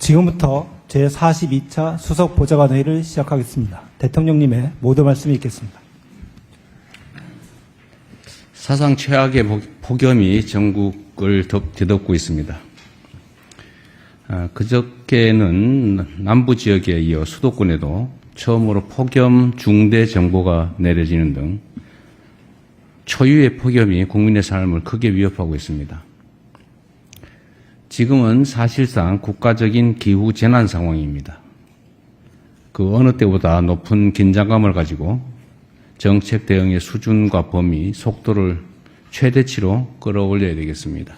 지금부터 제42차 수석보좌관 회의를 시작하겠습니다. 대통령님의 모두 말씀이 있겠습니다. 사상 최악의 폭염이 전국을 뒤덮고 있습니다. 그저께는 남부 지역에 이어 수도권에도 처음으로 폭염 중대 정보가 내려지는 등 초유의 폭염이 국민의 삶을 크게 위협하고 있습니다. 지금은 사실상 국가적인 기후 재난 상황입니다. 그 어느 때보다 높은 긴장감을 가지고 정책 대응의 수준과 범위, 속도를 최대치로 끌어올려야 되겠습니다.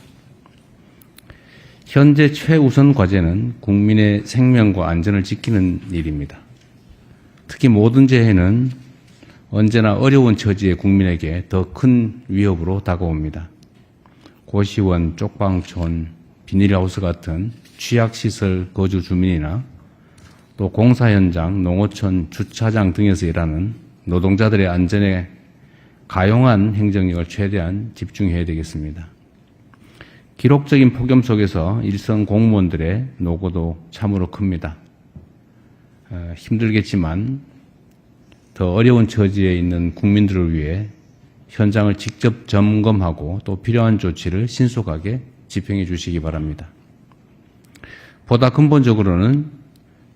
현재 최우선 과제는 국민의 생명과 안전을 지키는 일입니다. 특히 모든 재해는 언제나 어려운 처지의 국민에게 더 큰 위협으로 다가옵니다. 고시원, 쪽방촌, 비닐하우스 같은 취약시설 거주 주민이나 또 공사 현장, 농어촌, 주차장 등에서 일하는 노동자들의 안전에 가용한 행정력을 최대한 집중해야 되겠습니다. 기록적인 폭염 속에서 일선 공무원들의 노고도 참으로 큽니다. 힘들겠지만 더 어려운 처지에 있는 국민들을 위해 현장을 직접 점검하고 또 필요한 조치를 신속하게 집행해 주시기 바랍니다. 보다 근본적으로는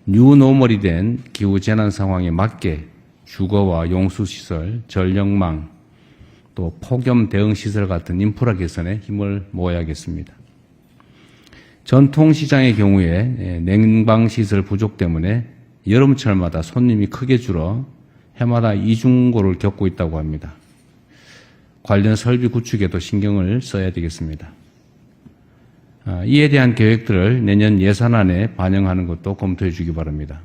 뉴노멀이 된 기후재난 상황에 맞게 주거와 용수시설, 전력망, 또 폭염 대응시설 같은 인프라 개선에 힘을 모아야겠습니다. 전통시장의 경우에 냉방시설 부족 때문에 여름철마다 손님이 크게 줄어 해마다 이중고를 겪고 있다고 합니다. 관련 설비 구축에도 신경을 써야 되겠습니다. 이에 대한 계획들을 내년 예산안에 반영하는 것도 검토해 주기 바랍니다.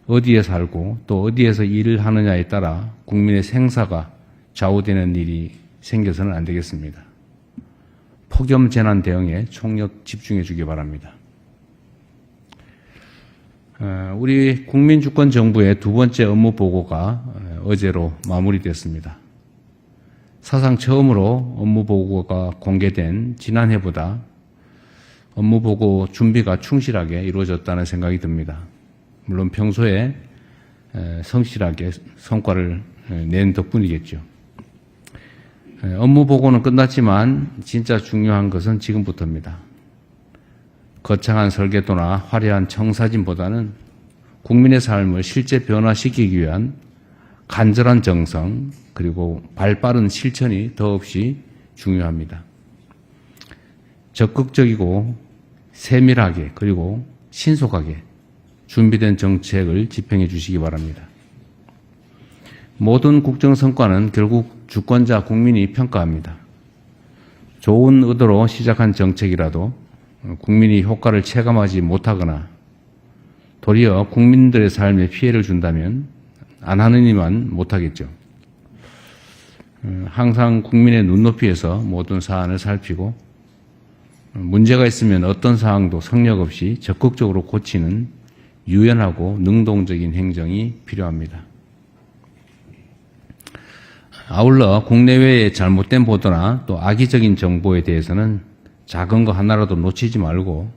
어디에 살고 또 어디에서 일을 하느냐에 따라 국민의 생사가 좌우되는 일이 생겨서는 안 되겠습니다. 폭염 재난 대응에 총력 집중해 주기 바랍니다. 우리 국민주권정부의 두 번째 업무 보고가 어제로 마무리됐습니다. 사상 처음으로 업무 보고가 공개된 지난해보다 업무 보고 준비가 충실하게 이루어졌다는 생각이 듭니다. 물론 평소에 성실하게 성과를 낸 덕분이겠죠. 업무 보고는 끝났지만 진짜 중요한 것은 지금부터입니다. 거창한 설계도나 화려한 청사진보다는 국민의 삶을 실제 변화시키기 위한 간절한 정성 그리고 발빠른 실천이 더없이 중요합니다. 적극적이고 세밀하게 그리고 신속하게 준비된 정책을 집행해 주시기 바랍니다. 모든 국정성과는 결국 주권자 국민이 평가합니다. 좋은 의도로 시작한 정책이라도 국민이 효과를 체감하지 못하거나 도리어 국민들의 삶에 피해를 준다면 안 하는 이만 못하겠죠. 항상 국민의 눈높이에서 모든 사안을 살피고 문제가 있으면 어떤 사항도 성역 없이 적극적으로 고치는 유연하고 능동적인 행정이 필요합니다. 아울러 국내외의 잘못된 보도나 또 악의적인 정보에 대해서는 작은 거 하나라도 놓치지 말고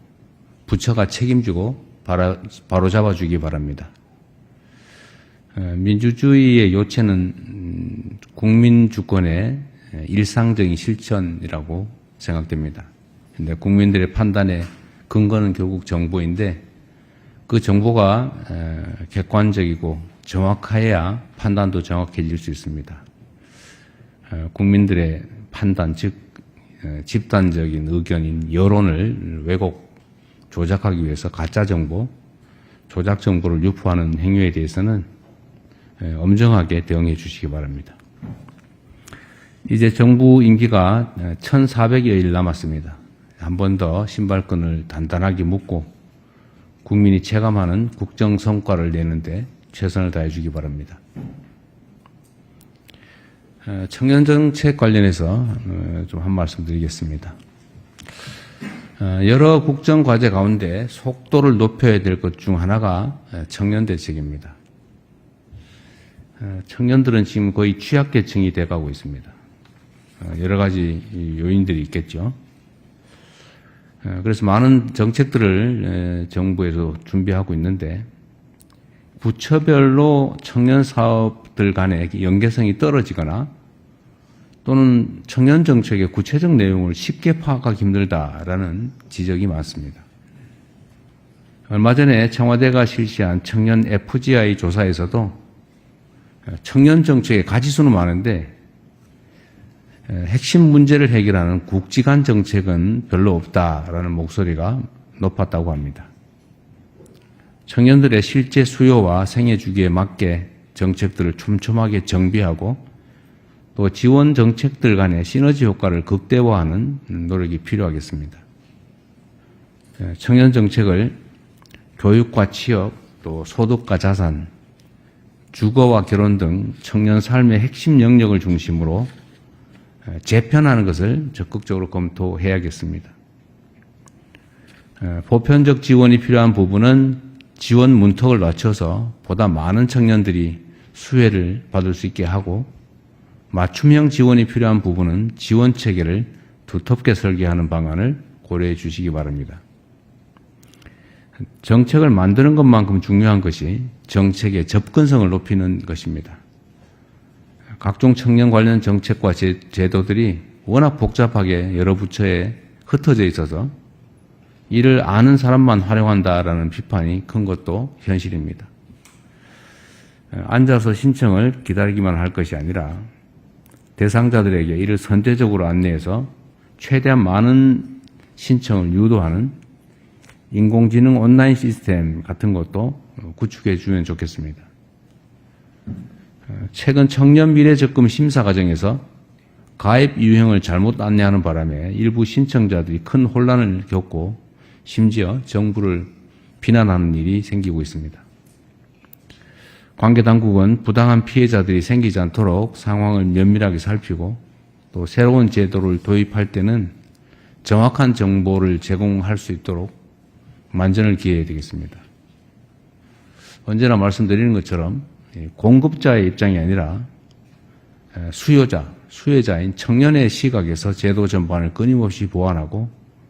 부처가 책임지고 바로 잡아주기 바랍니다. 민주주의의 요체는 국민 주권의 일상적인 실천이라고 생각됩니다. 근데 국민들의 판단의 근거는 결국 정보인데 그 정보가 객관적이고 정확해야 판단도 정확해질 수 있습니다. 국민들의 판단, 즉 집단적인 의견인 여론을 왜곡, 조작하기 위해서 가짜 정보, 조작 정보를 유포하는 행위에 대해서는 엄정하게 대응해 주시기 바랍니다. 이제 정부 임기가 1400여일 남았습니다. 한 번 더 신발끈을 단단하게 묶고 국민이 체감하는 국정 성과를 내는데 최선을 다해 주기 바랍니다. 청년 정책 관련해서 좀 한 말씀 드리겠습니다. 여러 국정 과제 가운데 속도를 높여야 될 것 중 하나가 청년 대책입니다. 청년들은 지금 거의 취약계층이 돼가고 있습니다. 여러 가지 요인들이 있겠죠. 그래서 많은 정책들을 정부에서 준비하고 있는데 부처별로 청년 사업들 간의 연계성이 떨어지거나 또는 청년 정책의 구체적 내용을 쉽게 파악하기 힘들다라는 지적이 많습니다. 얼마 전에 청와대가 실시한 청년 FGI 조사에서도 청년 정책의 가지수는 많은데 핵심 문제를 해결하는 국지간 정책은 별로 없다라는 목소리가 높았다고 합니다. 청년들의 실제 수요와 생애 주기에 맞게 정책들을 촘촘하게 정비하고 또 지원 정책들 간의 시너지 효과를 극대화하는 노력이 필요하겠습니다. 청년 정책을 교육과 취업, 또 소득과 자산, 주거와 결혼 등 청년 삶의 핵심 영역을 중심으로 재편하는 것을 적극적으로 검토해야겠습니다. 보편적 지원이 필요한 부분은 지원 문턱을 낮춰서 보다 많은 청년들이 수혜를 받을 수 있게 하고 맞춤형 지원이 필요한 부분은 지원 체계를 두텁게 설계하는 방안을 고려해 주시기 바랍니다. 정책을 만드는 것만큼 중요한 것이 정책의 접근성을 높이는 것입니다. 각종 청년 관련 정책과 제도들이 워낙 복잡하게 여러 부처에 흩어져 있어서 이를 아는 사람만 활용한다라는 비판이 큰 것도 현실입니다. 앉아서 신청을 기다리기만 할 것이 아니라 대상자들에게 이를 선제적으로 안내해서 최대한 많은 신청을 유도하는 인공지능 온라인 시스템 같은 것도 구축해 주면 좋겠습니다. 최근 청년 미래적금 심사 과정에서 가입 유형을 잘못 안내하는 바람에 일부 신청자들이 큰 혼란을 겪고 심지어 정부를 비난하는 일이 생기고 있습니다. 관계 당국은 부당한 피해자들이 생기지 않도록 상황을 면밀하게 살피고 또 새로운 제도를 도입할 때는 정확한 정보를 제공할 수 있도록 만전을 기해야 되겠습니다. 언제나 말씀드리는 것처럼 공급자의 입장이 아니라 수혜자인 청년의 시각에서 제도 전반을 끊임없이 보완하고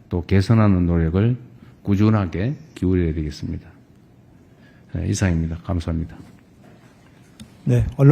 또 개선하는 노력을 꾸준하게 기울여야 되겠습니다. 이상입니다. 감사합니다. 네, 언론